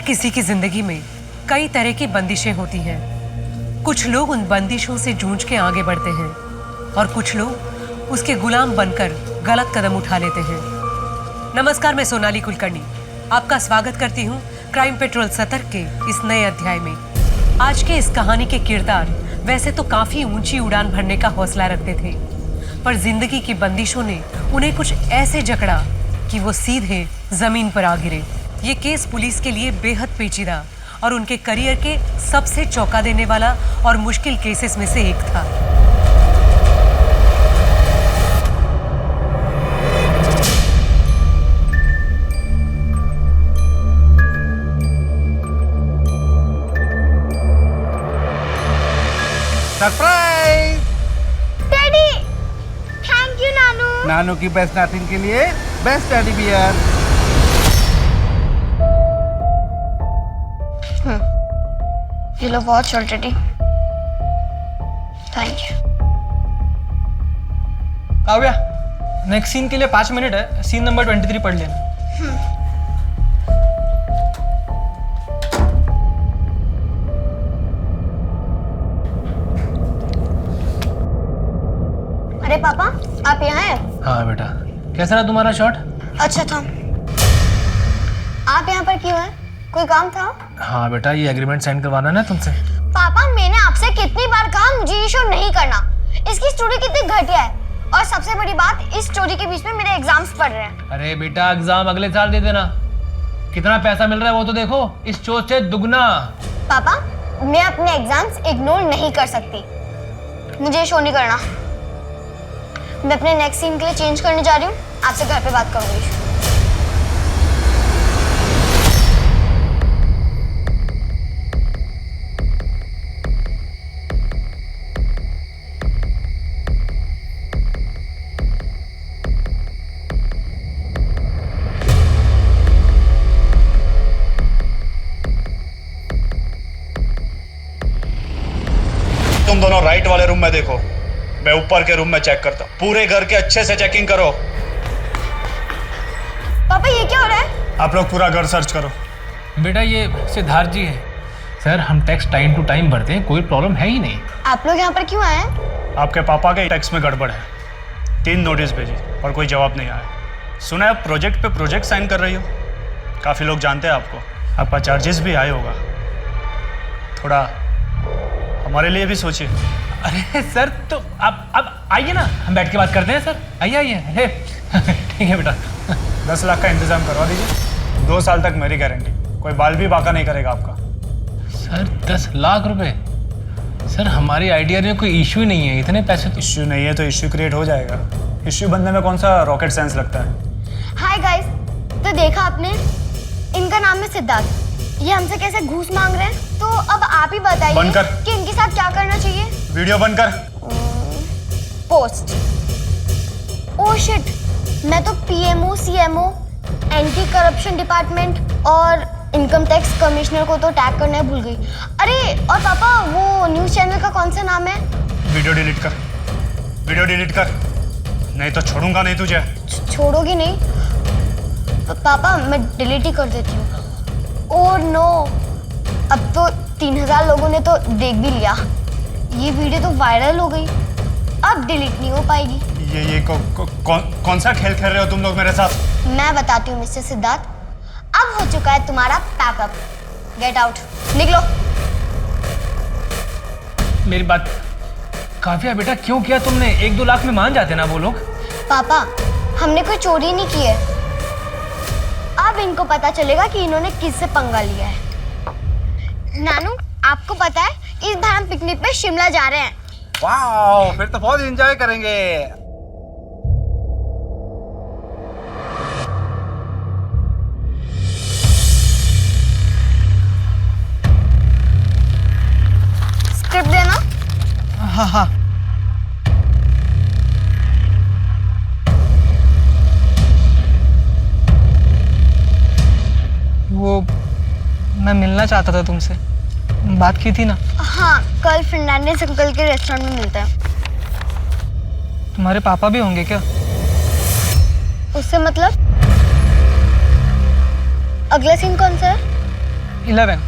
हर किसी की जिंदगी में कई तरह की बंदिशें होती हैं। कुछ लोग उन बंदिशों से जूझ के आगे बढ़ते हैं और कुछ लोग उसके गुलाम बनकर गलत कदम उठा लेते हैं। नमस्कार, मैं सोनाली कुलकर्णी आपका स्वागत करती हूँ क्राइम पेट्रोल सतर्क के इस नए अध्याय में। आज के इस कहानी के किरदार वैसे तो काफी ऊंची उड़ान भरने का हौसला रखते थे, पर जिंदगी की बंदिशों ने उन्हें कुछ ऐसे जकड़ा कि वो सीधे जमीन पर आ गिरे। ये केस पुलिस के लिए बेहद पेचीदा और उनके करियर के सबसे चौंका देने वाला और मुश्किल केसेस में से एक था। सरप्राइज! डैडी, थैंक यू नानू। नानू की बेस्ट नथिंग के लिए बेस्ट टेडी बियर। ये लो watch already. Thank you. Kavya, next scene के लिए 5 मिनट है। सीन नंबर 23 पढ़ लेना। अरे पापा, आप यहाँ हैं? हाँ बेटा, कैसा रहा तुम्हारा शॉट? अच्छा था। आप यहाँ पर क्यों हैं? कोई काम था? हाँ बेटा, ये एग्रीमेंट साइन करवाना ना तुमसे। पापा, मैंने आपसे कितनी बार कहा मुझे ये शो नहीं करना। इसकी स्टोरी कितनी घटिया है, और सबसे बड़ी बात, इस स्टोरी के बीच में मेरे एग्जाम्स पढ़ रहे हैं। अरे बेटा, एग्जाम अगले साल दे देना। कितना पैसा मिल रहा है वो तो देखो, इस शो से दुगना। पापा, मैं अपने एग्जाम्स इग्नोर नहीं कर सकती। मुझे ये शो नहीं करना। मैं अपने नेक्स्ट सीन के लिए चेंज करने जा रही हूँ। आपसे घर पे बात करूंगी। तुम दोनों राइट वाले रूम में देखो, मैं ऊपर के रूम में चेक करता हूँ। पूरे घर के अच्छे से चेकिंग करो। पापा, ये क्या हो रहा है? आप लोग पूरा घर सर्च करो। बेटा, ये सिद्धार्थ जी है। सर, हम टैक्स टाइम टू टाइम भरते हैं, कोई प्रॉब्लम है ही नहीं। आप लोग यहाँ पर क्यों आए हैं? आपके पापा के टैक्स में गड़बड़ है। 3 नोटिस भेजी और कोई जवाब नहीं आया। सुना है प्रोजेक्ट पे प्रोजेक्ट साइन कर रही हो। काफ़ी लोग जानते हैं आपको। आपका चार्जेस भी हाई होगा। थोड़ा हमारे लिए भी सोचिए। अरे सर, तो अब आइए ना, हम बैठ के बात करते हैं। सर आइए आइए। ठीक है बेटा। 10 लाख का इंतजाम करवा दीजिए। 2 साल तक मेरी गारंटी, कोई बाल भी बाका नहीं करेगा आपका। सर 10 लाख रुपए? सर, हमारी आइडिया में कोई इश्यू नहीं है, इतने पैसे तो। इश्यू नहीं है तो इश्यू क्रिएट हो जाएगा। इश्यू बनने में कौन सा रॉकेट साइंस लगता है। हाय गाइस, तो देखा आपने, इनका नाम है सिद्धार्थ। ये हमसे कैसे घूस मांग रहे हैं, तो अब आप ही बताइए बंद कर। कि इनके साथ क्या करना चाहिए। वीडियो बंद कर। पोस्ट। ओह शिट, मैं तो PMO, CMO, anti corruption department और इनकम टैक्स कमिश्नर को तो टैग करना भूल गई। अरे और पापा, वो न्यूज़ चैनल का कौन सा नाम है? वीडियो डिलीट कर, वीडियो डिलीट कर, नहीं तो छोड़ूंगा नहीं तुझे। छोड़ोगी नहीं? पापा, मैं डिलीट ही कर देती हूँ। ओह नो, अब तो 3000 लोगों ने तो देख भी लिया। ये वीडियो तो वायरल हो गई, अब डिलीट नहीं हो पाएगी। ये कौन सा खेल खेल रहे हो तुम लोग मेरे साथ? मैं बताती हूँ मिस्टर सिद्धार्थ, अब हो चुका है तुम्हारा पैकअप। गेट आउट, निकलो। मेरी बात काव्या, बेटा क्यों किया तुमने? 1-2 लाख में मान जाते ना वो लोग। पापा, हमने कोई चोरी नहीं की है। अब इनको पता चलेगा कि इन्होंने किससे पंगा लिया है। नानू, आपको पता है इस बार हम पिकनिक पे शिमला जा रहे हैं। वाह, फिर तो बहुत एंजॉय करेंगे। स्क्रिप्ट देना। हाँ हाँ। वो मैं मिलना चाहता था तुमसे, बात की थी ना। हाँ, कल फर्नांडिस अंकल के रेस्टोरेंट में मिलता है। तुम्हारे पापा भी होंगे क्या? उससे मतलब? अगला सीन कौन सा है? 11।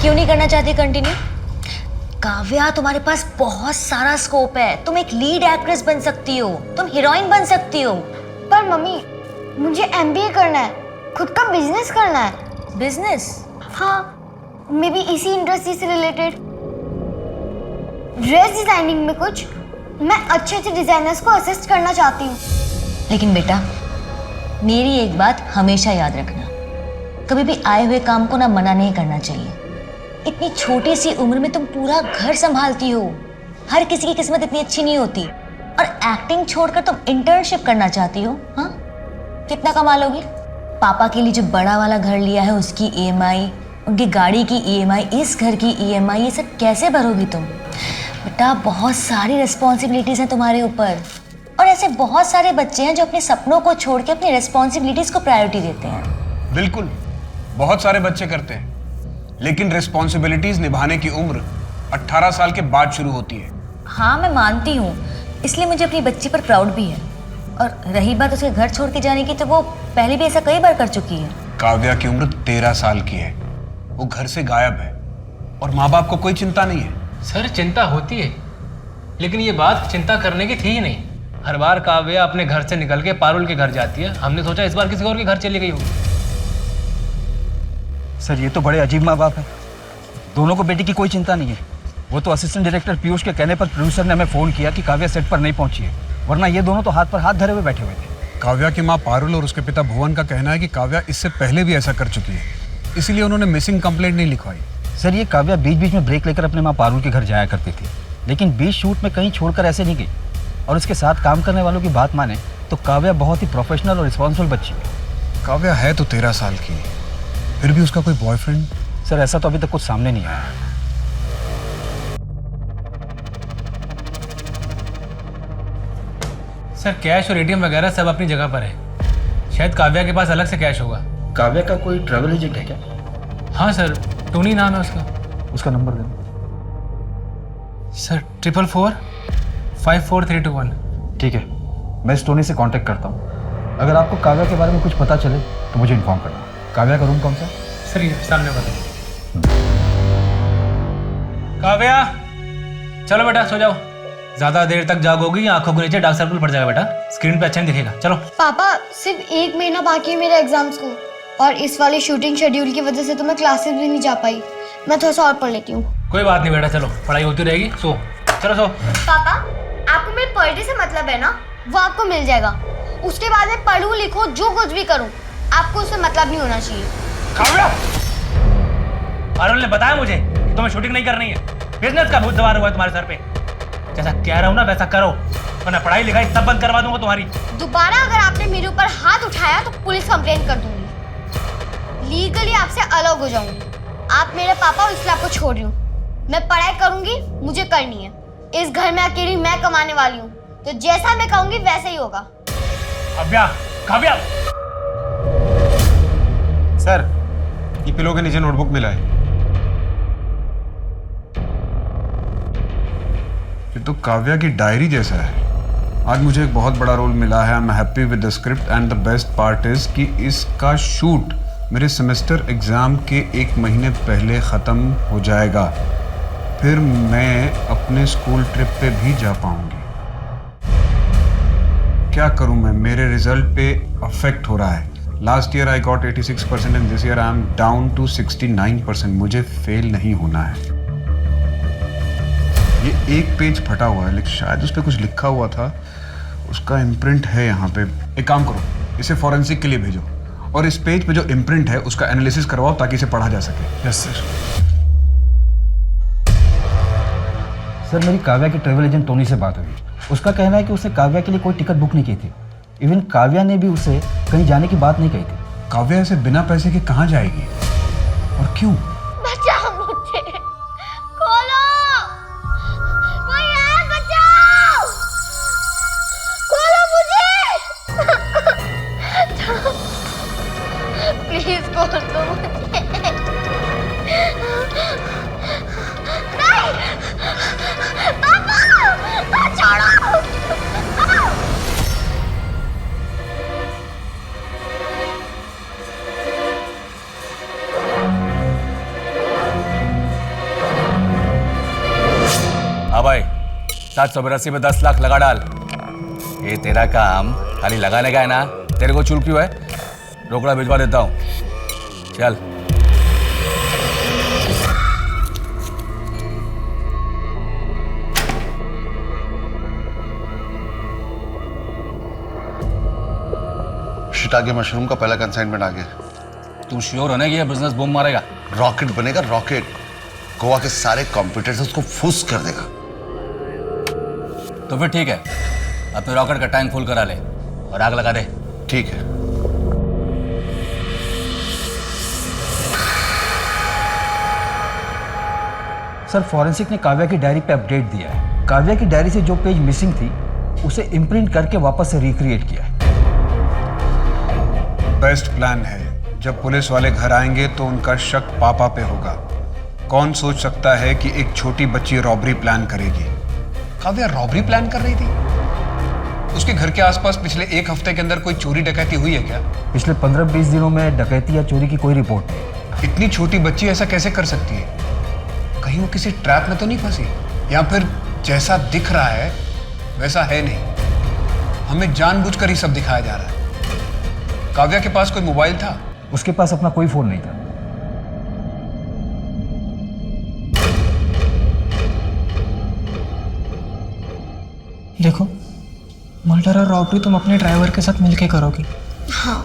क्यों नहीं करना चाहती कंटिन्यू? काव्या, तुम्हारे पास बहुत सारा स्कोप है। तुम एक लीड एक्ट्रेस बन सकती हो, तुम हीरोइन बन सकती हो। पर मम्मी, मुझे एमबीए करना है, खुद का बिजनेस करना है। बिजनेस? हाँ, मे बी इसी इंडस्ट्री से रिलेटेड। ड्रेस डिजाइनिंग में कुछ। मैं अच्छे अच्छे डिजाइनर्स को असिस्ट करना चाहती हूँ। लेकिन बेटा, मेरी एक बात हमेशा याद रखना, कभी भी आए हुए काम को ना मना नहीं करना चाहिए। इतनी छोटी सी उम्र में तुम पूरा घर संभालती हो। हर किसी की किस्मत इतनी अच्छी नहीं होती। और एक्टिंग छोड़कर तुम इंटर्नशिप करना चाहती हो? हाँ, कितना कमा लोगी? पापा के लिए जो बड़ा वाला घर लिया है उसकी ईएमआई, उनकी गाड़ी की ईएमआई, इस घर की ईएमआई, ये सब कैसे भरोगी तुम? बेटा, बहुत सारी रिस्पॉन्सिबिलिटीज हैं तुम्हारे ऊपर। और ऐसे बहुत सारे बच्चे हैं जो अपने सपनों को छोड़ के अपनी रिस्पॉन्सिबिलिटीज को प्रायोरिटी देते हैं। बिल्कुल, बहुत सारे बच्चे करते हैं, लेकिन रिस्पॉन्सिबिलिटीज निभाने की उम्र 18 साल के बाद शुरू होती है। हाँ, मैं मानती हूँ, इसलिए मुझे अपनी बच्ची पर प्राउड भी है। और रही बात उसके घर छोड़ के जाने की, तो वो पहले भी ऐसा कई बार कर चुकी है। काव्या की उम्र 13 साल की है, वो घर से गायब है और माँ बाप को कोई चिंता नहीं है। सर, चिंता होती है, लेकिन ये बात चिंता करने की थी ही नहीं। हर बार काव्या अपने घर से निकल के पारुल के घर जाती है। हमने सोचा इस बार किसी और के घर चली गई होगी। सर, ये तो बड़े अजीब माँ बाप हैं। दोनों को बेटी की कोई चिंता नहीं है। वो तो असिस्टेंट डायरेक्टर पीयूष के कहने पर प्रोड्यूसर ने हमें फ़ोन किया कि काव्या सेट पर नहीं पहुंची है, वरना ये दोनों तो हाथ पर हाथ धरे हुए बैठे हुए थे। काव्या की माँ पारुल और उसके पिता भुवन का कहना है कि काव्या इससे पहले भी ऐसा कर चुकी है, इसीलिए उन्होंने मिसिंग कंप्लेंट नहीं लिखवाई। सर, ये काव्या बीच बीच में ब्रेक लेकर अपने माँ पारुल के घर जाया करती थी, लेकिन बीच शूट में कहीं छोड़कर ऐसे नहीं गई। और उसके साथ काम करने वालों की बात माने तो काव्या बहुत ही प्रोफेशनल और रिस्पॉन्सिबल बच्ची है। काव्या है तो 13 साल की, फिर भी उसका कोई बॉयफ्रेंड? सर, ऐसा तो अभी तक कुछ सामने नहीं आया। सर, कैश और एटीएम वगैरह सब अपनी जगह पर है। शायद काव्या के पास अलग से कैश होगा। काव्या का कोई ट्रैवल एजेंट है क्या? हाँ सर, टोनी नाम है उसका। उसका नंबर देना। सर, 444 54321। ठीक है, मैं इस टोनी से कांटेक्ट करता हूँ। अगर आपको काव्या के बारे में कुछ पता चले तो मुझे इन्फॉर्म करना। काव्या का रूम कौन सा? सर, ये सामने वाला। काव्या, चलो बेटा सो जाओ। ज्यादा देर तक जागोगी आंखों के नीचे डार्क सर्कल पड़ जाएगा बेटा, स्क्रीन पे अच्छा नहीं दिखेगा। चलो। पापा, सिर्फ 1 महीना बाकी है मेरे एग्जाम्स को, और इस वाली शूटिंग शेड्यूल की वजह से तो मैं क्लासेस भी नहीं जा पाई। मैं थोड़ा सा और पढ़ लेती हूँ। कोई बात नहीं बेटा, चलो, पढ़ाई होती रहेगी। सो चलो सो। पापा, आपको मेरे पर डे से मतलब है ना, वो आपको मिल जाएगा। उसके बाद में पढ़ूं लिखूं जो कुछ भी करूं, आपको उससे मतलब नहीं होना चाहिए। काव्या, पारुल ने बताया मुझे कि तुम्हें शूटिंग नहीं करनी है। बिजनेस का भूत सवार हुआ है तुम्हारे सर पे। जैसा कह रहा हूँ ना वैसा करो, वरना पढ़ाई लिखाई सब बंद करवा दूंगा तुम्हारी। दोबारा अगर आपने मेरे ऊपर हाथ उठाया तो पुलिस कंप्लेंट कर दूंगी। लीगली आपसे अलग हो जाऊंगी। आप मेरे पापा हो, इसलिए आपको छोड़ रही हूँ। मैं पढ़ाई करूंगी, मुझे करनी है। इस घर में अकेली मैं कमाने वाली हूँ, तो जैसा मैं कहूंगी वैसे ही होगा। काव्या, काव्या। सर, ये पिलो के नीचे नोटबुक मिला है। ये तो काव्या की डायरी जैसा है। आज मुझे एक बहुत बड़ा रोल मिला है। I am happy with the script and the best part is कि इसका शूट मेरे सेमेस्टर एग्जाम के 1 महीने पहले ख़त्म हो जाएगा। फिर मैं अपने स्कूल ट्रिप पे भी जा पाऊंगी। क्या करूं मैं, मेरे रिजल्ट पे अफेक्ट हो रहा है। Last year I got 86% and this year I am down to 69%. मुझे फेल नहीं होना है. ये एक पेज फटा हुआ है, लेकिन शायद उस पर कुछ लिखा हुआ था. उसका इम्प्रिंट है यहाँ पे. एक काम करो, इसे फॉरेंसिक के लिए भेजो और इस पेज पे जो इम्प्रिंट है उसका एनालिसिस करवाओ ताकि इसे पढ़ा जा सके. Yes sir. सर मेरी काव्या के ट्रैवल एजेंट टोनी से बात हुई. उसका कहना है कि उसने काव्या के लिए कोई टिकट बुक नहीं की थी. इवन काव्या ने भी उसे कहीं जाने की बात नहीं कही थी. काव्या ऐसे बिना पैसे के कहाँ जाएगी और क्यों? बचाओ मुझे, खोलो, कोई है, बचाओ, खोलो मुझे, प्लीज खोल दो मुझे. नहीं, पापा, छोड़ो. हाँ भाई, 782 में 10 लाख लगा डाल. ये तेरा काम खाली लगाने का है ना? तेरे को चुल क्यों है? रोकड़ा भिजवा देता हूँ. चल. शिटा के मशरूम का पहला कंसाइनमेंट आ गया. तू श्योर होने की ये बिजनेस बूम मारेगा? रॉकेट बनेगा, रॉकेट. गोवा के सारे कॉम्पिटिटर्स उसको फुस कर देगा. तो फिर ठीक है, अपने रॉकेट का टैंक फुल करा ले और आग लगा दे. ठीक है. सर फॉरेंसिक ने काव्या की डायरी पे अपडेट दिया है. काव्या की डायरी से जो पेज मिसिंग थी उसे इम्प्रिंट करके वापस से रिक्रिएट किया है. बेस्ट प्लान है. जब पुलिस वाले घर आएंगे तो उनका शक पापा पे होगा. कौन सोच सकता है कि एक छोटी बच्ची रॉबरी प्लान करेगी? काव्या रॉबरी प्लान कर रही थी? उसके घर के आसपास पिछले एक हफ्ते के अंदर कोई चोरी डकैती हुई है क्या? पिछले 15-20 दिनों में डकैती या चोरी की कोई रिपोर्ट नहीं. इतनी छोटी बच्ची ऐसा कैसे कर सकती है? कहीं वो किसी ट्रैप में तो नहीं फंसी? या फिर जैसा दिख रहा है वैसा है नहीं? हमें जानबूझकर ही सब दिखाया जा रहा है. काव्या के पास कोई मोबाइल था? उसके पास अपना कोई फोन नहीं था. देखो, मर्डर और रॉबरी तुम अपने ड्राइवर के साथ मिलके करोगी. हाँ,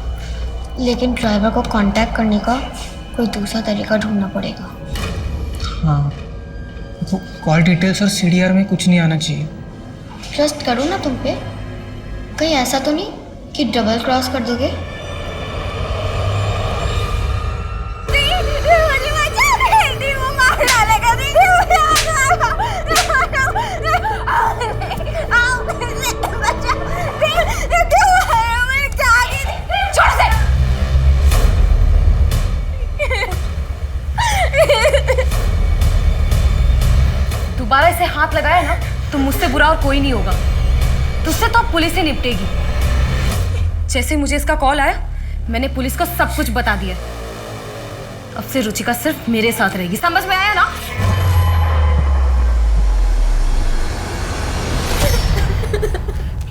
लेकिन ड्राइवर को कांटेक्ट करने का कोई दूसरा तरीका ढूंढना पड़ेगा. हाँ, वो कॉल डिटेल्स और सीडीआर में कुछ नहीं आना चाहिए. ट्रस्ट करो ना तुम पे. कहीं ऐसा तो नहीं कि डबल क्रॉस कर दोगे? दोबारा इसे हाथ लगाया ना तो मुझसे बुरा और कोई नहीं होगा. तुझसे तो अब पुलिस ही निपटेगी. जैसे मुझे इसका कॉल आया मैंने पुलिस को सब कुछ बता दिया. अब से रुचिका सिर्फ मेरे साथ रहेगी. समझ में आया ना?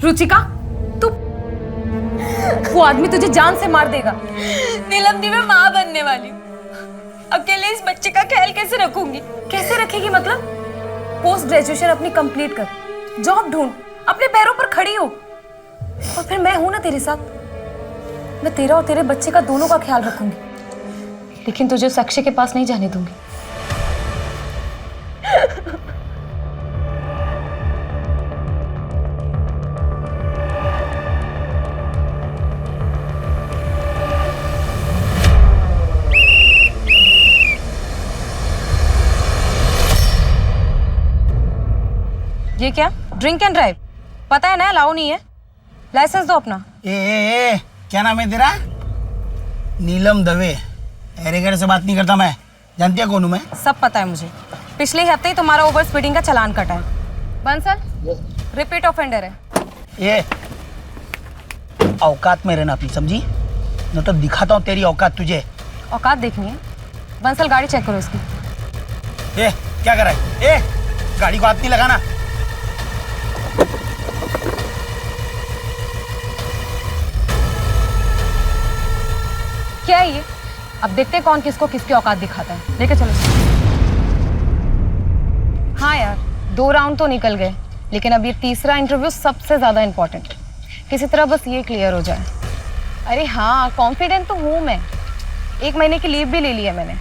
रुचिका, तू वो आदमी तुझे जान से मार देगा. नीलम दी, मैं माँ बनने वाली हूँ. अकेले इस बच्चे का ख्याल कैसे रखूंगी? कैसे रखेगी मतलब? पोस्ट ग्रेजुएशन अपनी कंप्लीट कर, जॉब ढूंढ, अपने पैरों पर खड़ी हो और फिर मैं हूं ना तेरे साथ. मैं तेरा और तेरे बच्चे का दोनों का ख्याल रखूंगी, लेकिन तुझे उस अक्षय के पास नहीं जाने दूंगी. ये क्या? Drink and drive? पता है ना अलाउ नहीं है. लाइसेंस दो अपना. ए, क्या नाम है तेरा? नीलम दवे. एरेगर से बात नहीं करता मैं. जानती है कौन हूँ मैं? सब पता है मुझे. पिछले हफ्ते ही तुम्हारा ओवर स्पीडिंग का चालान कटा है. बंसल, रिपीट ऑफेंडर है. ये औकात में रहना अपनी, समझी? न तो दिखाता हूँ तेरी औकात तुझे. औकात देखनी है? बंसल गाड़ी चेक करो इसकी. ए, क्या कर रहा है? ए, गाड़ी को हाथ नहीं लगाना. क्या है ये? अब देखते हैं कौन किसको किसकी औकात दिखाता है। लेके चलो। हाँ यार, 2 राउंड तो निकल गए, लेकिन अब ये तीसरा इंटरव्यू सबसे ज्यादा इम्पोर्टेंट। किसी तरह बस ये क्लियर हो जाए। अरे हाँ, कॉन्फिडेंट तो हूँ मैं। 1 महीने की लीव भी ले ली है मैंने।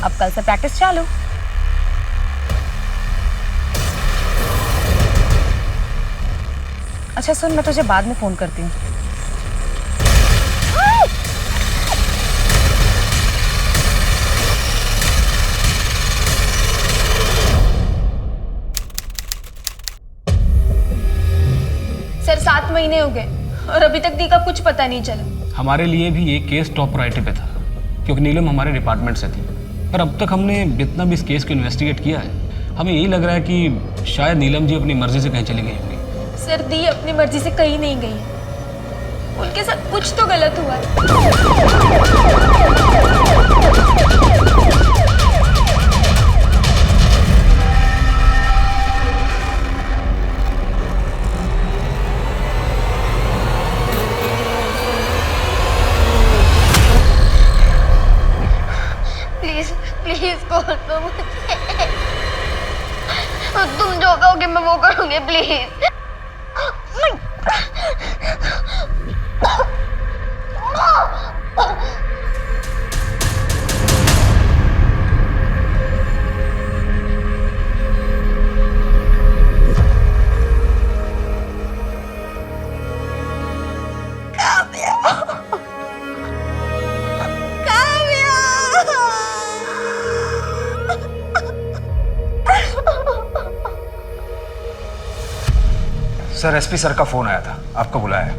अब कल से प्रैक्टिस चालू। अच्छा सुन, मैं तुझे बाद में फोन करती हूँ। सर 7 महीने हो गए और अभी तक दी का कुछ पता नहीं चला। हमारे लिए भी ये केस टॉप प्रायोरिटी पे था, क्योंकि नीलम हमारे डिपार्टमेंट से थी। पर अब तक हमने जितना भी इस केस को इन्वेस्टिगेट किया है, हमें यही लग रहा है कि शायद नीलम जी अपनी मर्जी से कहीं चली गई होंगी। सर दी अपनी मर्जी से कहीं नहीं गई है। उनके साथ कुछ तो गलत हुआ है। प्लीज प्लीज कॉल दो मुझे। तुम जो कहोगे मैं वो करूंगी, प्लीज। सर, एसपी सर का फोन आया था, आपको बुलाया है।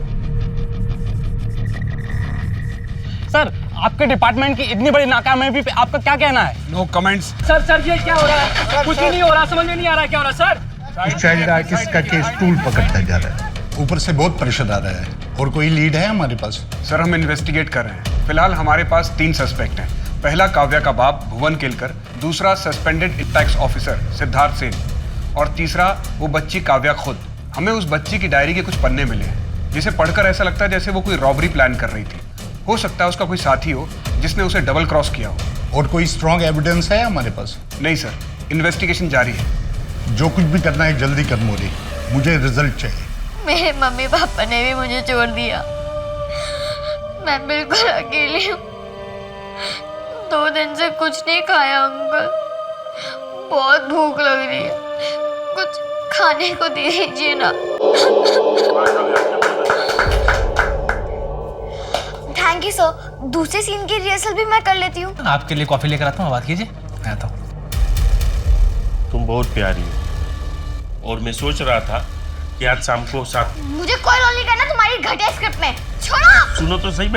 सर, आपके डिपार्टमेंट की इतनी बड़ी नाकामयाबी पे आपका क्या कहना है? No comments. सर ये क्या हो रहा है? कुछ भी नहीं हो रहा, समझ में नहीं आ रहा क्या हो रहा है सर। चल रहा है किसका केस टूल पकड़ता जा रहा है, ऊपर से बहुत प्रेशर आ रहा है। और कोई लीड है हमारे पास? सर, हम इन्वेस्टिगेट कर रहे हैं। फिलहाल हमारे पास 3 सस्पेक्ट हैं। पहला काव्या का बाप भुवन केलकर, दूसरा suspended tax officer Siddharth Sen, और तीसरा वो बच्ची काव्या खुद। हमें उस बच्ची की डायरी के कुछ पन्ने मिले हैं, जिसे पढ़कर ऐसा लगता है जैसे वो कोई रॉबरी प्लान कर रही थी। हो सकता है उसका कोई साथी हो जिसने उसे डबल क्रॉस किया हो। और कोई स्ट्रॉन्ग एविडेंस है हमारे पास? नहीं सर, इन्वेस्टिगेशन जारी है। जो कुछ भी करना है जल्दी कर मोरी, मुझे रिजल्ट चाहिए। मेरे मम्मी पापा ने भी मुझे छोड़ दिया। मैं बिल्कुल अकेली हूँ। 2 दिन से कुछ नहीं खाया अंकल। बहुत भूख लग रही है, कुछ खाने को दे दीजिए ना। Thank you sir. दूसरे सीन की रिहर्सल भी मैं कर लेती हूँ। आपके लिए कॉफी लेकर आता हूँ, बात कीजिए। मैं आता हूँ। तुम बहुत प्यारी हो और मैं सोच रहा था कि आज शाम को साथ। मुझे कोई रोल नहीं करना तुम्हारी घटिया स्क्रिप्ट में। छोड़ो। सुनो तो सही।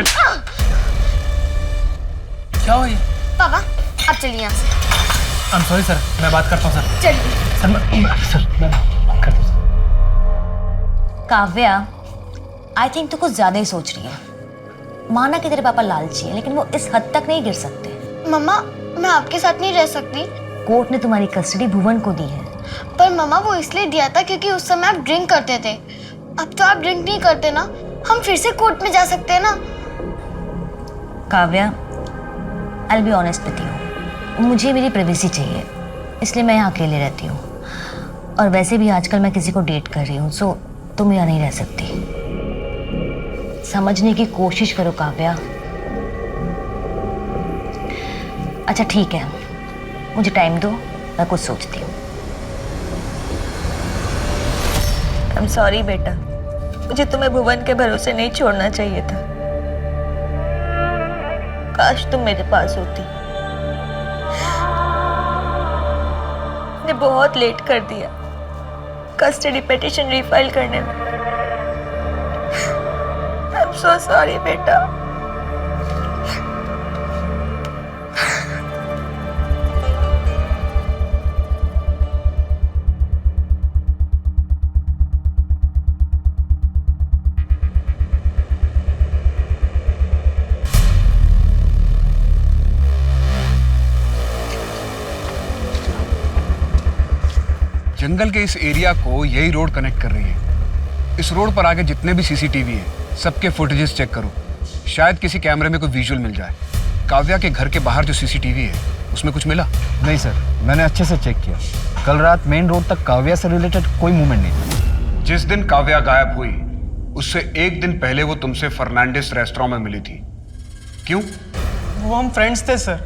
क्या हुआ ये? पापा अब चलिए यहाँ से। I'm sorry सर, मैं बात करता हूँ सर। चलिए सर मैं बात करता हूँ। काव्या, आई थिंक तू कुछ ज्यादा ही सोच रही है। माना कि तेरे पापा लालची है, लेकिन वो इस हद तक नहीं गिर सकते। मम्मा, मैं आपके साथ नहीं रह सकती। कोर्ट ने तुम्हारी कस्टडी भुवन को दी है। पर मम्मा वो इसलिए दिया था क्योंकि उस समय आप ड्रिंक करते थे। अब तो आप ड्रिंक नहीं करते ना, हम फिर से कोर्ट में जा सकते हैं ना। काव्या, आई बी ऑनेस्ट विद यू, मुझे मेरी प्राइवेसी चाहिए, इसलिए मैं यहाँ अकेले रहती हूँ। और वैसे भी आजकल मैं किसी को डेट कर रही हूँ, सो तुम यहाँ नहीं रह सकती। समझने की कोशिश करो काव्या। अच्छा ठीक है, मुझे टाइम दो, मैं कुछ सोचती हूँ। आई एम सॉरी बेटा, मुझे तुम्हें भुवन के भरोसे नहीं छोड़ना चाहिए था। काश तुम मेरे पास होती। ने बहुत लेट कर दिया कस्टडी पिटीशन रीफाइल करने में। आई एम सो सॉरी बेटा। जंगल के इस एरिया को यही रोड कनेक्ट कर रही है। इस रोड पर आगे जितने भी सीसीटीवी है, सबके फुटेजेस चेक करो। शायद किसी कैमरे में कोई विजुअल मिल जाए। काव्या के घर के बाहर जो सीसीटीवी है उसमें कुछ मिला? नहीं सर, मैंने अच्छे से चेक किया। कल रात मेन रोड तक काव्या से रिलेटेड कोई मूवमेंट नहीं था। जिस दिन काव्या गायब हुई उससे एक दिन पहले वो तुमसे फर्नांडिस रेस्टोरेंट में मिली थी, क्यों? वो हम फ्रेंड्स थे सर,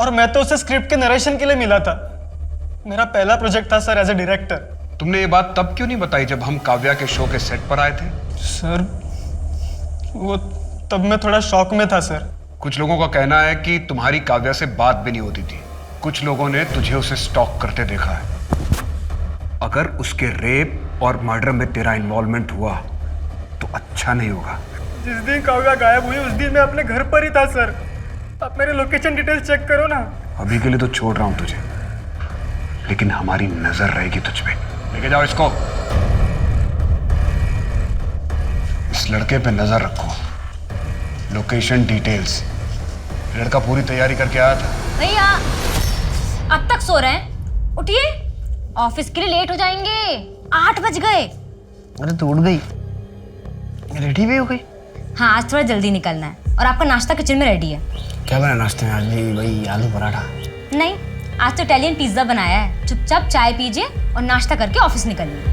और मैं तो उसे स्क्रिप्ट के नरेशन के लिए मिला था। मेरा पहला प्रोजेक्ट था सर एज ए डायरेक्टर। तुमने ये बात तब क्यों नहीं बताई जब हम काव्या के शो के सेट पर आए थे? सर वो तब मैं थोड़ा शॉक में था सर। कुछ लोगों का कहना है कि तुम्हारी काव्या से बात भी नहीं होती थी। कुछ लोगों ने तुझे उसे स्टॉक करते देखा है। अगर उसके रेप और मर्डर में तेरा इन्वॉल्वमेंट हुआ तो अच्छा नहीं होगा। जिस दिन काव्या गायब हुई उस दिन मैं अपने घर पर ही था सर। आप मेरे लोकेशन डिटेल्स चेक करो ना। अभी के लिए तो छोड़ रहा हूं तुझे, लेकिन हमारी नजर रहेगी तुझ पे। लेके जाओ इसको। इस लड़के पे नजर रखो। Location details. लड़का पूरी तैयारी करके आया था। भैया अब तक सो रहे हैं, उठिए, ऑफिस के लिए लेट हो जाएंगे। 8 बज गए। अरे तो उठ गई, रेडी भी हो गई? हाँ, आज थोड़ा जल्दी निकलना है और आपका नाश्ता किचन में रेडी है। क्या बना नाश्ते में आज? भाई आलू पराठा? नहीं, आज तो इटालियन पिज्जा बनाया है। चुपचाप चाय पीजिए और नाश्ता करके ऑफिस निकलिए।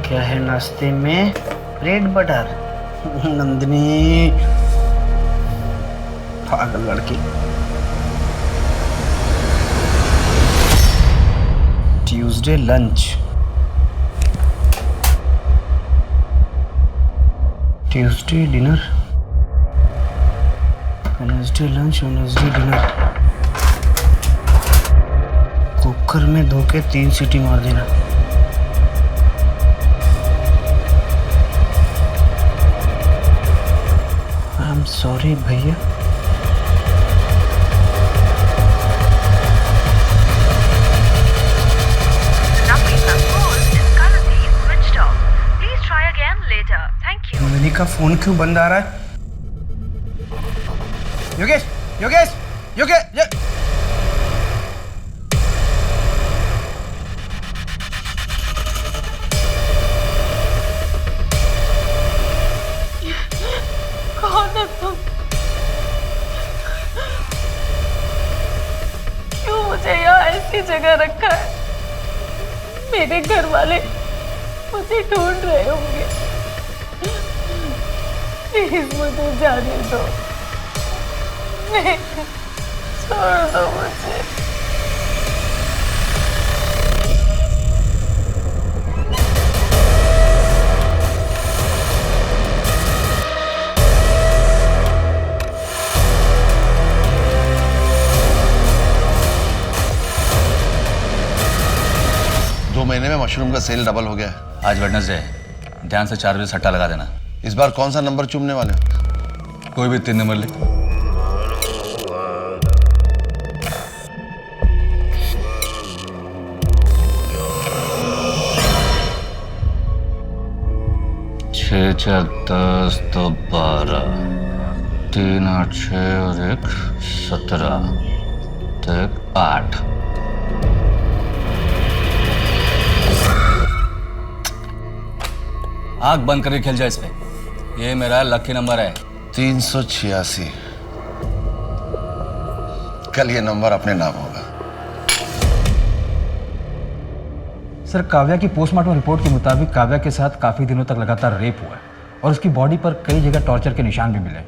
क्या है नाश्ते में? Bread butter. नंदिनी पागल लड़की। Tuesday lunch, Tuesday dinner, Wednesday lunch, Wednesday dinner. Cooker में धो के 3 सीटी मार देना। सॉरी भैया। नंदिनी का फोन क्यों बंद आ रहा है? योगेश, योगेश, योगेश, कौन है तुम? क्यों मुझे यहाँ ऐसी जगह रखा है? मेरे घर वाले मुझे ढूंढ रहे होंगे। प्लीज मुझे जाने दो, नहीं, छोड़ दो मुझे। महीने में मशरूम का सेल डबल हो गया है। आज वेडनेसडे, ध्यान से 4 बजे सट्टा लगा देना। इस बार कौन सा नंबर चूमने वाले हो? कोई भी 3 नंबर ले। छः 10 तो 12, 3 8 6 और 1 17, तो 1 8। आंख बंद करके खेल जाए इस पे। ये मेरा लकी नंबर है 386। कल ये नंबर अपने नाम होगा। सर, काव्या की पोस्टमार्टम रिपोर्ट के मुताबिक काव्या के साथ काफी दिनों तक लगातार रेप हुआ है और उसकी बॉडी पर कई जगह टॉर्चर के निशान भी मिले।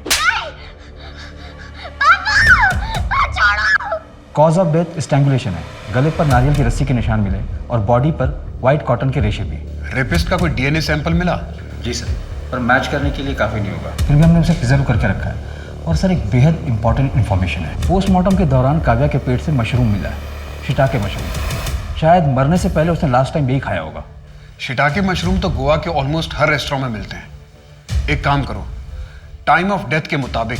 कॉज ऑफ डेथ स्ट्रैंगुलेशन है। गले पर नारियल की रस्सी के निशान मिले और बॉडी पर व्हाइट कॉटन के रेशे भी। रेपिस्ट का कोई डीएनए सैंपल मिला? जी सर, पर मैच करने के लिए काफ़ी नहीं होगा। फिर भी हमने उसे प्रिजर्व करके रखा है। और सर, एक बेहद इंपॉर्टेंट इन्फॉर्मेशन है। पोस्टमार्टम के दौरान काव्या के पेट से मशरूम मिला है, शिटाके मशरूम। शायद मरने से पहले उसने लास्ट टाइम यही खाया होगा। शिटाके मशरूम तो गोवा के ऑलमोस्ट हर रेस्टोरेंट में मिलते हैं। एक काम करो, टाइम ऑफ डेथ के मुताबिक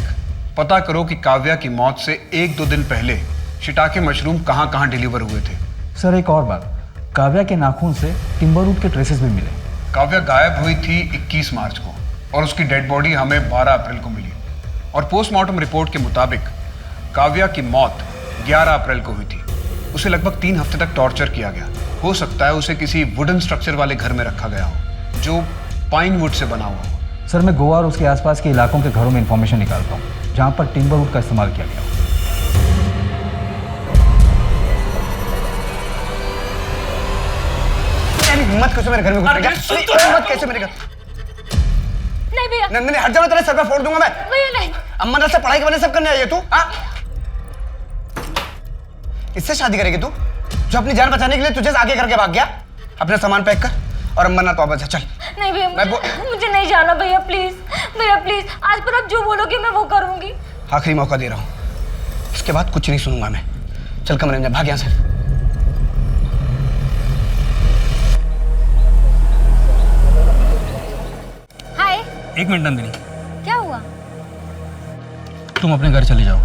पता करो कि काव्या की मौत से 1-2 दिन पहले शिटाके मशरूम कहाँ कहाँ डिलीवर हुए थे। सर एक और बात, काव्या के नाखून से टिम्बर रूट के ट्रेसेस भी मिले। काव्या गायब हुई थी 21 मार्च को और उसकी डेड बॉडी हमें 12 अप्रैल को मिली और पोस्टमार्टम रिपोर्ट के मुताबिक काव्या की मौत 11 अप्रैल को हुई थी। उसे लगभग 3 हफ्ते तक टॉर्चर किया गया। हो सकता है उसे किसी वुडन स्ट्रक्चर वाले घर में रखा गया हो जो पाइन वुड से बना हुआ हो। सर मैं गोवा और उसके आसपास के इलाकों के घरों में इंफॉर्मेशन निकालता हूँ जहाँ पर टिम्बर वुड का इस्तेमाल किया गया हो। हिम्मत कैसे मेरे घर में घुस गया? हिम्मत कैसे मेरे घर? नहीं भैया, नंदिनी हट जाओ, तेरे सर पे फोड़ दूंगा मैं। भैया नहीं। अम्मा से पढ़ाई के बने सब करने आई है तू? इससे शादी करेगी तू जो अपनी जान बचाने के लिए तुझे आगे करके भाग गया? अपना सामान पैक कर और अम्मा तो आवाज चल। नहीं भैया, मुझे नहीं जाना भैया, प्लीज भैया प्लीज। आज पर आप जो बोलोगे मैं वो करूंगी। आखिरी मौका दे रहा हूँ, इसके बाद कुछ नहीं सुनूंगा मैं। चल कमरे में भाग यहाँ से। हाय। एक मिनट नंदिनी, क्या हुआ? तुम अपने घर चले जाओ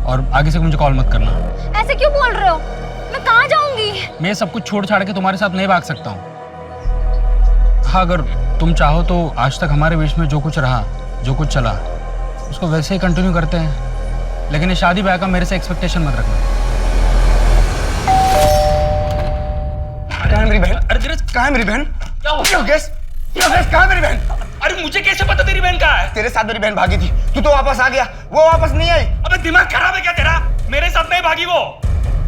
और आगे से मुझे कॉल मत करना। ऐसे क्यों बोल रहे हो? मैं कहाँ जाऊंगी? मैं सब कुछ छोड़ छाड़ के तुम्हारे साथ नहीं भाग सकता हूँ। हाँ अगर तुम चाहो तो आज तक हमारे बीच में जो कुछ रहा, जो कुछ चला, उसको वैसे ही कंटिन्यू करते हैं, लेकिन ये शादी ब्याह का मेरे से एक्सपेक्टेशन मत रखना। कहाँ है मेरी बहन? अरे कहाँ है मेरी बहन? क्या हो गया? कहाँ है मेरी बहन? अरे मुझे कैसे पता तेरी बहन कहाँ है? तेरे साथ मेरी बहन भागी थी, तू तो वापस आ गया, वो वापस नहीं आई। अबे दिमाग खराब है क्या तेरा? मेरे साथ नहीं भागी वो।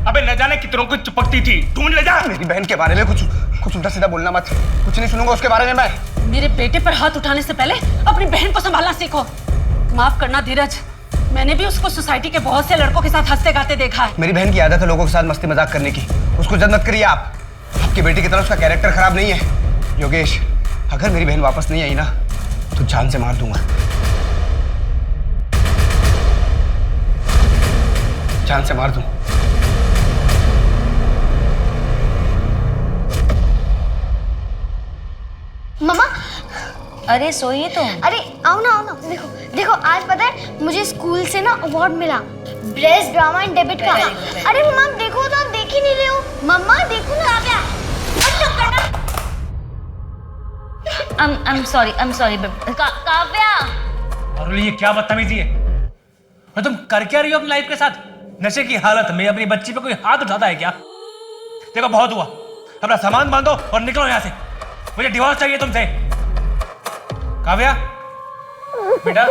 अबे न जाने कितनों को चिपकती थी, ढूंढ ले जा। मेरी बहन के बारे में कुछ उल्टा सीधा बोलना मत, कुछ नहीं सुनूंगा उसके बारे में मैं। मेरे बेटे पर हाथ उठाने से पहले अपनी बहन को संभालना सीखो। माफ करना धीरज, मैंने भी उसको सोसाइटी के बहुत से लड़कों के साथ हंसते गाते देखा है। मेरी बहन की आदत है लोगों के साथ मस्ती मजाक करने की, उसको जज मत करिए आप। आपकी बेटी की तरह उसका कैरेक्टर खराब नहीं है। योगेश, अगर मेरी बहन वापस नहीं आई ना तो जान से मार दूंगा, जान से मार दूं। मम्मा। अरे सोइए तो। अरे आओ ना। देखो देखो, आज पता है मुझे स्कूल से ना अवार्ड मिला, बेस्ट ड्रामा एंड डेब्यूट का। अरे मम्मा देखो तो, आप देख ही नहीं रहे हो। मम्मा देखो ना। I'm sorry Kavya. और ये क्या बदतमीजी है? और तुम कर क्या रही हो अपनी लाइफ के साथ? नशे की हालत में अपनी बच्ची पे कोई हाथ उठाता है क्या? देखो बहुत हुआ, अपना सामान बांधो और निकलो यहाँ से। मुझे डिवोर्स चाहिए तुमसे। काव्या बेटा,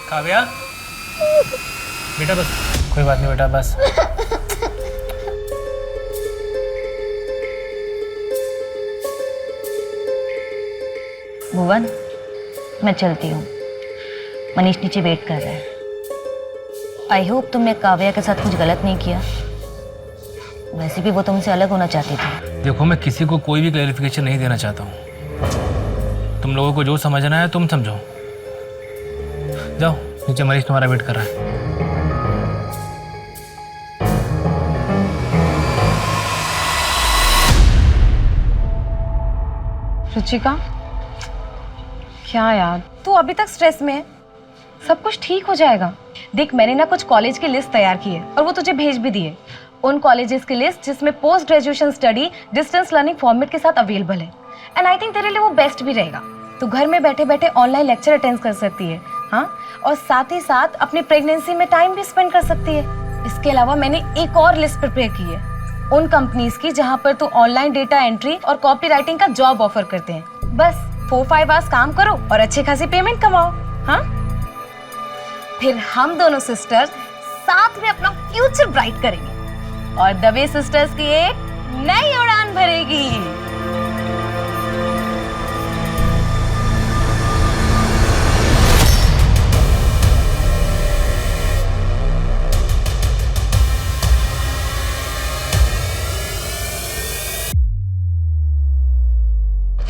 काव्या बेटा, बस कोई बात नहीं बेटा, बस। भुवन, मैं चलती हूँ, मनीष नीचे वेट कर रहा है। आई होप तुमने काव्या के साथ कुछ गलत नहीं किया, वैसे भी वो तुमसे अलग होना चाहती थी। देखो मैं किसी को कोई भी क्लैरिफिकेशन नहीं देना चाहता हूँ। तुम लोगों को जो समझना है तुम समझो। जाओ नीचे, मनीष तुम्हारा वेट कर रहा है। रुचिका, क्या यार, तू अभी तक स्ट्रेस में है? सब कुछ ठीक हो जाएगा। देख, मैंने ना कुछ कॉलेज की लिस्ट तैयार की है और वो तुझे भेज भी दी है। उन कॉलेजेस की लिस्ट जिसमें post graduation study distance learning format के साथ अवेलेबल है। एंड आई थिंक तेरे लिए वो बेस्ट भी रहेगा। तू घर में बैठे बैठे ऑनलाइन लेक्चर अटेंड कर सकती है, हाँ, और साथ ही साथ अपनी प्रेगनेंसी में टाइम भी स्पेंड कर सकती है। इसके अलावा मैंने एक और लिस्ट प्रिपेयर की है उन कंपनीज की जहाँ पर तू ऑनलाइन डेटा एंट्री और कॉपी राइटिंग का जॉब ऑफर करते हैं। बस 4-5 आवर्स काम करो और अच्छी खासी पेमेंट कमाओ, हाँ। फिर हम दोनों सिस्टर्स साथ में अपना फ्यूचर ब्राइट करेंगे और दवे सिस्टर्स की एक नई उड़ान भरेगी।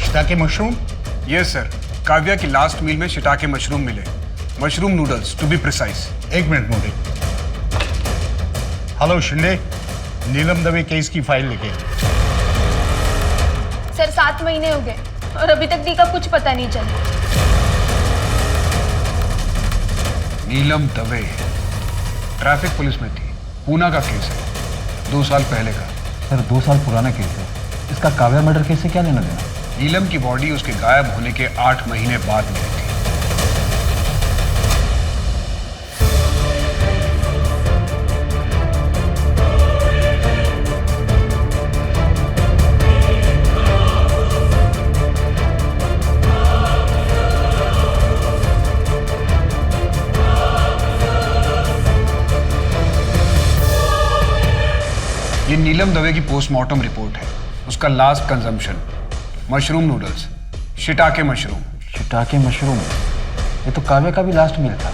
Shiitake mushroom? Yes sir, Kavya की लास्ट मील में शिटाके मशरूम मिले, mushroom noodles to be precise. एक minute Modi. Hello Shinde, Neelam Dave case की फाइल लेके। सर 7 महीने हो गए और अभी तक दी का कुछ पता नहीं चला। नीलम दवे ट्रैफिक पुलिस में थी, पूना का केस है, 2 साल पहले का। सर 2 साल पुराना केस है, इसका काव्या मर्डर केस से क्या लेना देना? नीलम की बॉडी उसके गायब होने के 8 महीने बाद मिली थी। ये नीलम दवे की पोस्टमार्टम रिपोर्ट है। उसका last consumption mushroom noodles, shiitake mushroom. Shiitake mushroom, ये तो काव्या का भी लास्ट मील था।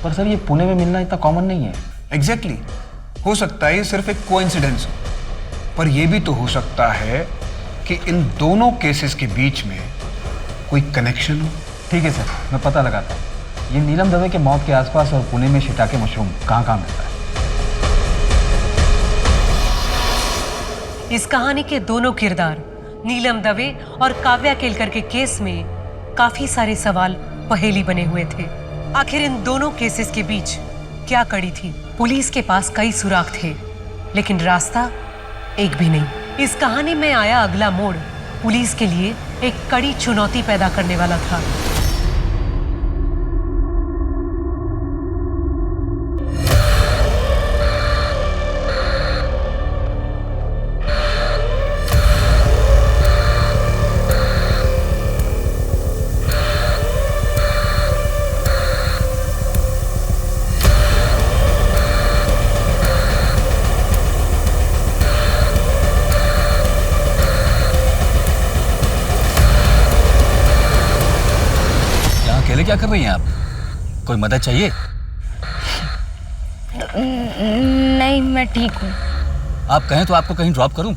पर सर ये पुणे में मिलना इतना कॉमन नहीं है। एग्जैक्टली हो सकता है ये सिर्फ एक कोइंसिडेंस हो, पर यह भी तो हो सकता है कि इन दोनों केसेस के बीच में कोई कनेक्शन हो। ठीक है सर, मैं पता लगाता हूँ ये नीलम दवे के मौत के आसपास और पुणे में शिटाके मशरूम कहाँ मिलता है। इस कहानी के दोनों किरदार नीलम दवे और काव्या केलकर के केस में काफी सारे सवाल पहेली बने हुए थे। आखिर इन दोनों केसेस के बीच क्या कड़ी थी? पुलिस के पास कई सुराग थे, लेकिन रास्ता एक भी नहीं। इस कहानी में आया अगला मोड़ पुलिस के लिए एक कड़ी चुनौती पैदा करने वाला था। क्या कर रही हैं आप? कोई मदद चाहिए? नहीं, मैं ठीक हूँ। आप कहें तो आपको कहीं ड्रॉप करूं?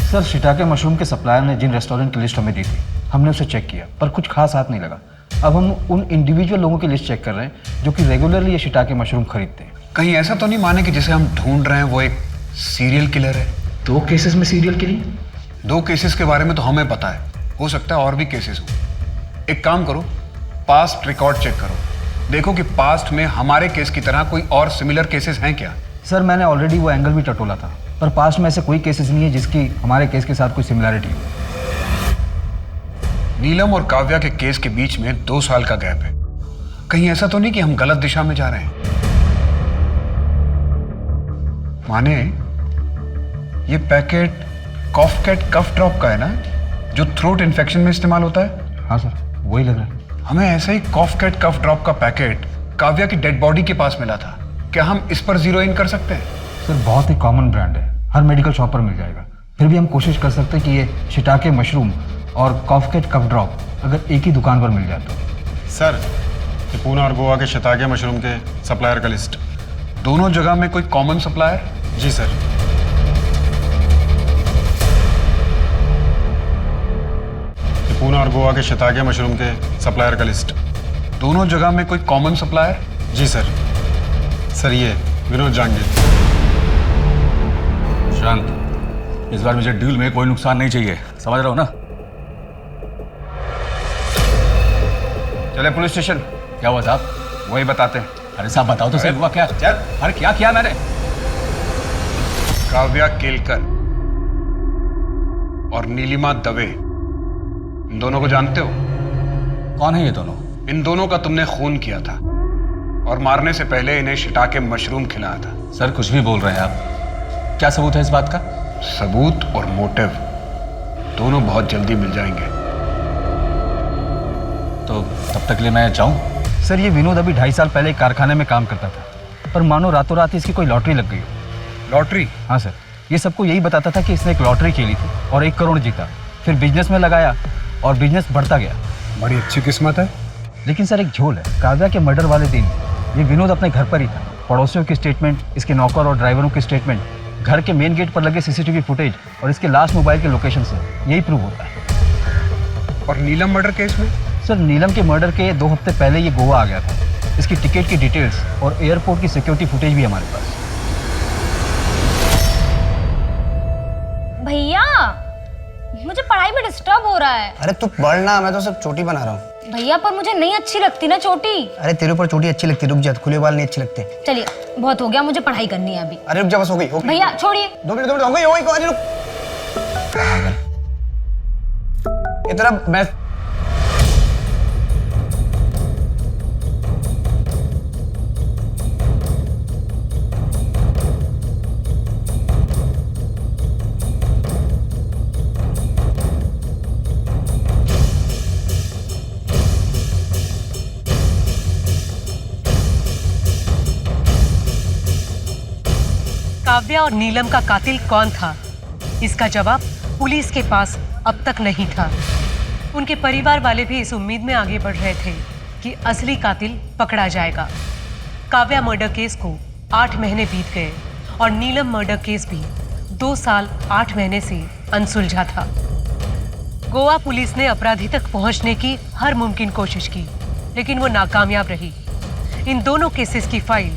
सर शिटाके मशरूम के सप्लायर ने जिन रेस्टोरेंट की लिस्ट हमें दी थी, हमने उसे चेक किया, पर कुछ खास हाथ नहीं लगा। अब हम उन इंडिविजुअल लोगों की लिस्ट चेक कर रहे हैं जो कि रेगुलरली ये शिटाके मशरूम खरीदते हैं। कहीं ऐसा तो नहीं माने कि जिसे हम ढूंढ रहे हैं वो एक सीरियल किलर है? 2 केसेस में सीरियल किलिंग? 2 केसेस के बारे में तो हमें पता है, हो सकता है और भी केसेस हो। एक काम करो, पास्ट रिकॉर्ड चेक करो, देखो कि पास्ट में हमारे केस की तरह कोई और सिमिलर केसेस हैं क्या। सर मैंने ऑलरेडी वो एंगल भी टटोला था, पर पास्ट में ऐसे कोई केसेस नहीं है जिसकी हमारे केस के साथ कोई सिमिलरिटी हो। नीलम और काव्या के केस के बीच में 2 साल का गैप है। कहीं ऐसा तो नहीं कि हम गलत दिशा में जा रहे हैं? माने ये पैकेट कॉफकैट कफ ड्रॉप का है ना, जो थ्रोट इन्फेक्शन में इस्तेमाल होता है? हाँ सर, वही लग रहा है। हमें ऐसे ही कॉफकैट कफ ड्रॉप का पैकेट काव्या की डेड बॉडी के पास मिला था। क्या हम इस पर जीरो इन कर सकते हैं? सर बहुत ही कॉमन ब्रांड है, हर मेडिकल शॉप पर मिल जाएगा। फिर भी हम कोशिश कर सकते हैं कि ये शिटाके मशरूम और कॉफकैट कफ ड्रॉप अगर एक ही दुकान पर मिल जाए तो। सर ये पूना और गोवा के शिटाके मशरूम के सप्लायर का लिस्ट। दोनों जगह में कोई कॉमन सप्लायर? जी सर। पूना और गोवा के शिताके मशरूम के सप्लायर का लिस्ट। दोनों जगह में कोई कॉमन सप्लायर? जी सर। सर ये विनोद जांगिर। शांत, इस बार मुझे डील में कोई नुकसान नहीं चाहिए, समझ रहे हो ना? चले पुलिस स्टेशन। क्या हुआ साहब? वही बताते हैं। अरे साहब बताओ तो सही, हुआ क्या? चल। अरे क्या किया मैंने? काव्या केलकर और नीलिमा दवे, इन दोनों को जानते हो? कौन है ये दोनों? इन दोनों का तुमने खून किया था और मारने से पहले इन्हें शिटाके मशरूम खिलाया था। सर कुछ भी बोल रहे हैं आप, क्या सबूत है इस बात का? सबूत और मोटिव दोनों बहुत जल्दी मिल जाएंगे। तो तब तक के लिए मैं जाऊं? सर ये विनोद अभी 2.5 साल पहले एक कारखाने में काम करता था, पर मानो रातों रात इसकी कोई लॉटरी लग गई। लॉटरी? हाँ सर, ये सबको यही बताता था कि इसने एक लॉटरी खेली थी और 1 करोड़ जीता। फिर बिजनेस में लगाया और बिजनेस बढ़ता गया। बड़ी अच्छी किस्मत है। लेकिन सर एक झोल है, काव्या के मर्डर वाले दिन ये विनोद अपने घर पर ही था। पड़ोसियों की स्टेटमेंट, इसके नौकर और ड्राइवरों की स्टेटमेंट, घर के मेन गेट पर लगे सीसीटीवी फुटेज और इसके लास्ट मोबाइल के लोकेशन से यही प्रूव होता है। और नीलम मर्डर केस में? सर नीलम के मर्डर के 2 हफ्ते पहले ये गोवा आ गया था। इसकी टिकट की डिटेल्स और एयरपोर्ट की सिक्योरिटी फुटेज भी हमारे पास। भैया मुझे पढ़ाई में डिस्टर्ब हो रहा है। अरे तू पढ़ना, मैं तो सिर्फ चोटी बना रहा हूँ। भैया पर मुझे नहीं अच्छी लगती ना चोटी। अरे तेरे ऊपर चोटी अच्छी लगती, रुक जा, खुले बाल नहीं अच्छे लगते। चलिए बहुत हो गया, मुझे पढ़ाई करनी है अभी। अरे रुक जा, बस हो गई भैया छोड़िए। 2 मिनट हो गई, अरे रुक। इतना मैं काव्या और नीलम का कातिल कौन था, इसका जवाब पुलिस के पास अब तक नहीं था। उनके परिवार वाले भी इस उम्मीद में आगे बढ़ रहे थे कि असली कातिल पकड़ा जाएगा। काव्या मर्डर केस को 8 महीने बीत गए और नीलम मर्डर केस भी 2 साल 8 महीने से अनसुलझा था। गोवा पुलिस ने अपराधी तक पहुंचने की हर मुमकिन कोशिश की, लेकिन वो नाकामयाब रही। इन दोनों केसेस की फाइल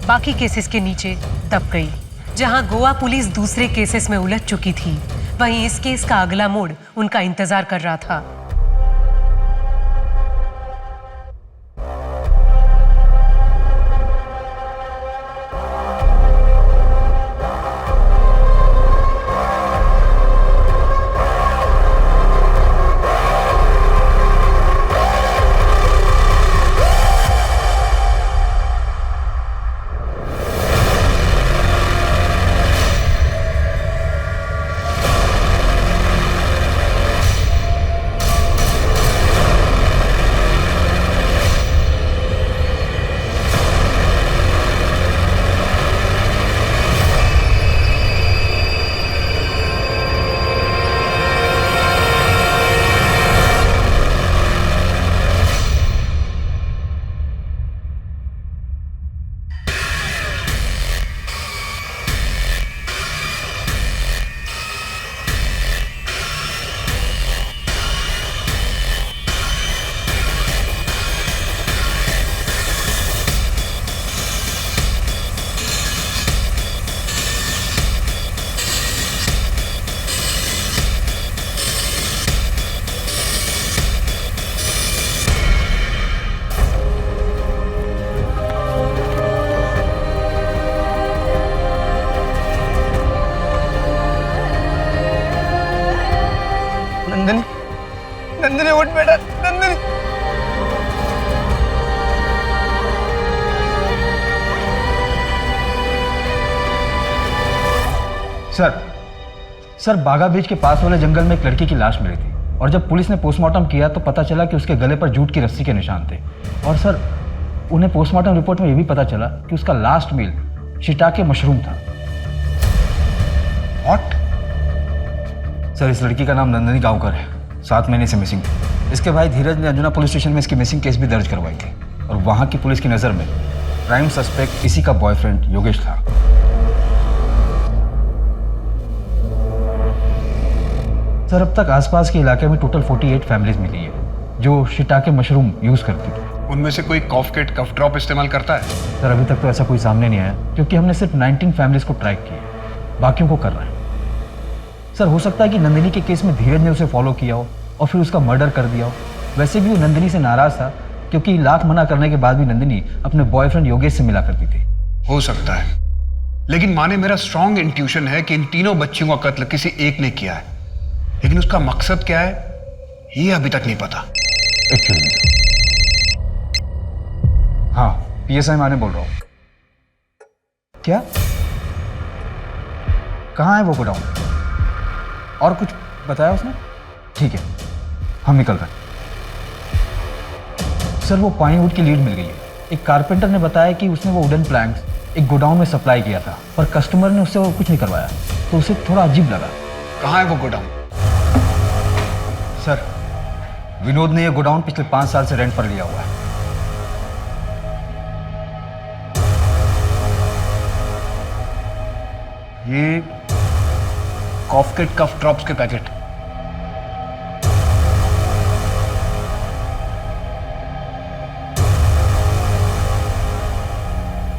बाकी केसेस के नीचे दब गई। जहां गोवा पुलिस दूसरे केसेस में उलझ चुकी थी, वहीं इस केस का अगला मोड़ उनका इंतजार कर रहा था। नंदिनी उठ बेटा, नंदिनी। सर बागा ब्रिज के पास वाले जंगल में एक लड़की की लाश मिली थी और जब पुलिस ने पोस्टमार्टम किया तो पता चला कि उसके गले पर जूट की रस्सी के निशान थे। और सर उन्हें पोस्टमार्टम रिपोर्ट में यह भी पता चला कि उसका लास्ट मील शिटाके मशरूम था। व्हाट? सर इस लड़की का नाम नंदिनी गांवकर है, 7 महीने से मिसिंग थी। इसके भाई धीरज ने अंजुना पुलिस स्टेशन में इसकी मिसिंग केस भी दर्ज करवाई थी और वहां की पुलिस की नज़र में प्राइम सस्पेक्ट इसी का बॉयफ्रेंड योगेश था। सर अब तक आसपास के इलाके में टोटल 48 फैमिलीज मिली है जो शिटाके मशरूम यूज करती थी। उनमें से कोई कॉफ किट कफ ड्रॉप इस्तेमाल करता है? सर अभी तक तो ऐसा कोई सामने नहीं आया क्योंकि हमने सिर्फ 19 फैमिलीज को ट्रैक किया, बाकियों को कर रहे हैं। सर हो सकता है कि नंदिनी के केस में धीरज ने उसे फॉलो किया हो और फिर उसका मर्डर कर दिया हो। वैसे भी वो नंदिनी से नाराज था क्योंकि लाख मना करने के बाद भी नंदिनी अपने बॉयफ्रेंड योगेश से मिला करती थी। हो सकता है, लेकिन माने मेरा स्ट्रॉन्ग इंट्यूशन है कि इन तीनों बच्चियों का कत्ल किसी एक ने किया है, लेकिन उसका मकसद क्या है ये अभी तक नहीं पता। हाँ PSI माने बोल रहा हूँ। क्या? कहाँ है वो गोडाउन? और कुछ बताया उसने? ठीक है हम निकल रहे हैं। सर वो पाइनवुड की लीड मिल गई है। एक कारपेंटर ने बताया कि उसने वो वुडन प्लैंक्स एक गोडाउन में सप्लाई किया था पर कस्टमर ने उससे वो कुछ नहीं करवाया तो उसे थोड़ा अजीब लगा। कहाँ है वो गोडाउन? सर विनोद ने ये गोडाउन पिछले 5 साल से रेंट पर लिया हुआ है। ये कॉफ किट कफ ड्रॉप्स के पैकेट।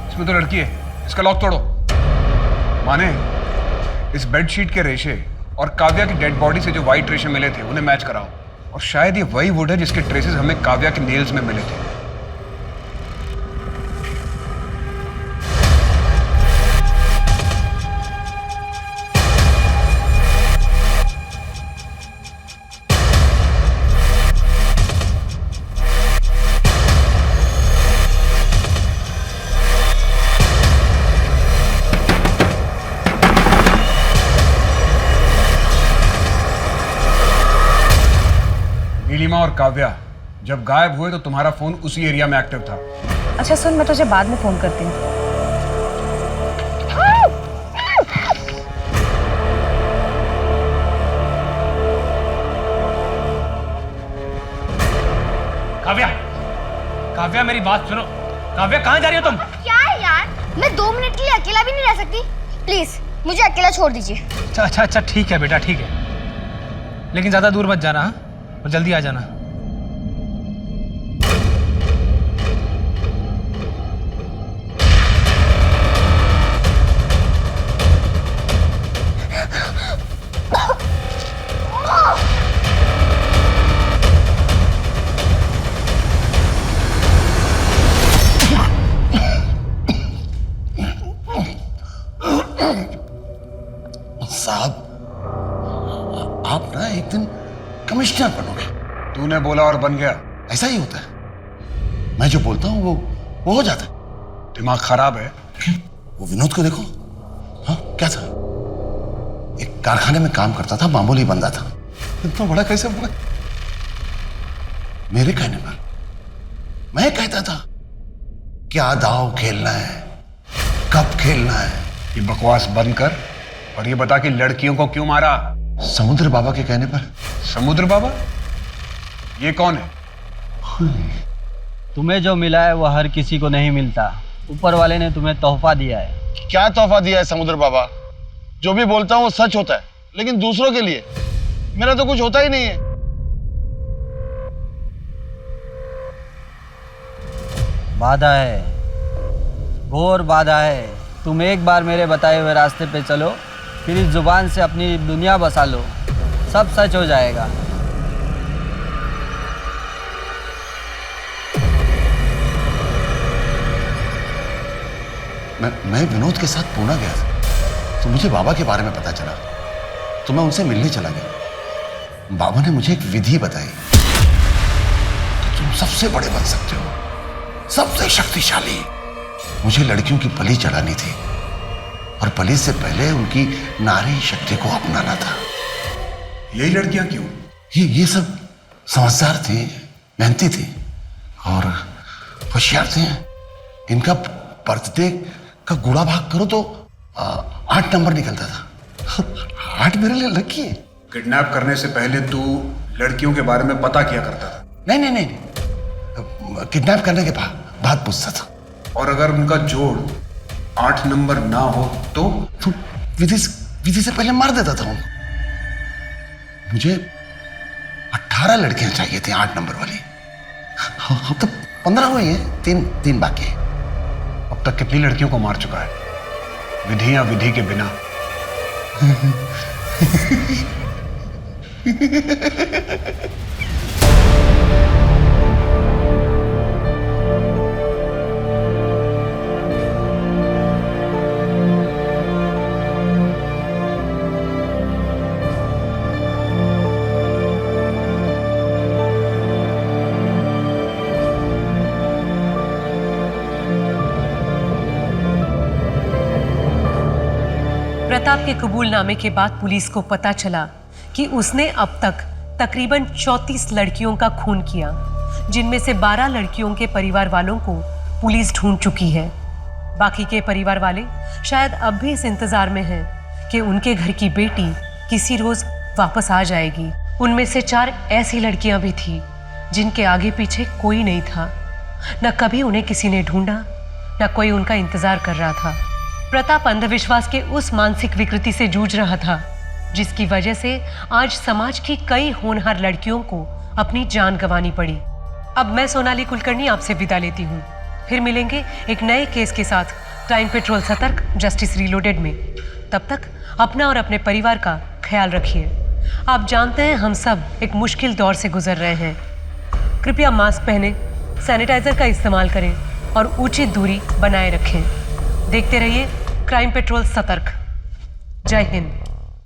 इसमें तो लड़की है, इसका लॉक तोड़ो। माने इस बेडशीट के रेशे और काव्या की डेड बॉडी से जो वाइट रेशे मिले थे उन्हें मैच कराओ। और शायद ये वही वुड है जिसके ट्रेसेस हमें काव्या के नेल्स में मिले थे। नीलिमा और काव्या जब गायब हुए तो तुम्हारा फोन उसी एरिया में एक्टिव था। अच्छा सुन, मैं तुझे बाद में फोन करती हूँ। काव्या, काव्या मेरी बात सुनो। काव्या कहाँ जा रही हो तुम? क्या है यार, मैं 2 मिनट के लिए अकेला भी नहीं रह सकती। प्लीज मुझे अकेला छोड़ दीजिए। अच्छा ठीक है बेटा, ठीक है, लेकिन ज्यादा दूर मत जाना, हाँ? और जल्दी आ जाना। साहब, आप ना एक दिन कमिश्नर बनोगे। तूने बोला और बन गया। ऐसा ही होता है, मैं जो बोलता हूँ वो हो जाता है। दिमाग खराब है। वो विनोद को देखो, हाँ क्या था, एक कारखाने में काम करता था, मामूली बंदा था, इतना बड़ा कैसे हुआ? मेरे कहने पर मैं कहता था क्या दाव खेलना है, कब खेलना है। ये बकवास बंद कर और ये बता कि लड़कियों को क्यों मारा। समुद्र बाबा के कहने पर। समुद्र बाबा? ये कौन है? तुम्हें जो मिला है वो हर किसी को नहीं मिलता। ऊपर वाले ने तुम्हें तोहफा दिया है। क्या तोहफा दिया है समुद्र बाबा? जो भी बोलता हूँ वो सच होता है, लेकिन दूसरों के लिए मेरा तो कुछ होता ही नहीं है। बाधा है, घोर बाधा है। तुम एक बार मेरे बताए हुए रास्ते पे चलो, फिर इस जुबान से अपनी दुनिया बसा लो, सब सच हो जाएगा। मैं विनोद के साथ पूना गया था, तो मुझे बाबा के बारे में पता चला, तो मैं उनसे मिलने चला गया। बाबा ने मुझे एक विधि बताई, तो तुम सबसे बड़े बन सकते हो, सबसे शक्तिशाली। मुझे लड़कियों की बलि चढ़ानी थी, और बलि से पहले उनकी नारी शक्ति को अपनाना था। यही लड़कियां क्यों? ये सब समझदार थी, मेहनती थी और होशियार थे। इनका बर्थडे का गुड़ा भाग करो तो 8 नंबर निकलता था। 8 मेरे लिए लकी है। किडनैप करने से पहले तू लड़कियों के बारे में पता किया करता था? नहीं, किडनैप करने के बाद पूछता था। और अगर उनका जोड़ 8 नंबर ना हो तो विधि से पहले मार देता था उनको। मुझे 18 लड़कियां चाहिए थी 8 नंबर वाली। अब तो 15 हुई है, 3 बाकी है। अब तक कितनी लड़कियों को मार चुका है, विधि या विधि के बिना? प्रताप के कबूलनामे के बाद पुलिस को पता चला कि उसने अब तक तकरीबन 34 लड़कियों का खून किया, जिनमें से 12 लड़कियों के परिवार वालों को पुलिस ढूंढ चुकी है। बाकी के परिवार वाले शायद अब भी इस इंतजार में हैं कि उनके घर की बेटी किसी रोज वापस आ जाएगी। उनमें से 4 ऐसी लड़कियां भी थी जिनके आगे पीछे कोई नहीं था, न कभी उन्हें किसी ने ढूंढा, न कोई उनका इंतजार कर रहा था। प्रताप अंधविश्वास के उस मानसिक विकृति से जूझ रहा था जिसकी वजह से आज समाज की कई होनहार लड़कियों को अपनी जान गंवानी पड़ी। अब मैं सोनाली कुलकर्णी आपसे विदा लेती हूँ। फिर मिलेंगे एक नए केस के साथ क्राइम पेट्रोल सतर्क जस्टिस रीलोडेड में। तब तक अपना और अपने परिवार का ख्याल रखिए। आप जानते हैं हम सब एक मुश्किल दौर से गुजर रहे हैं। कृपया मास्क पहने, सैनिटाइजर का इस्तेमाल करें और उचित दूरी बनाए रखें। देखते रहिए क्राइम पेट्रोल सतर्क। जय हिंद।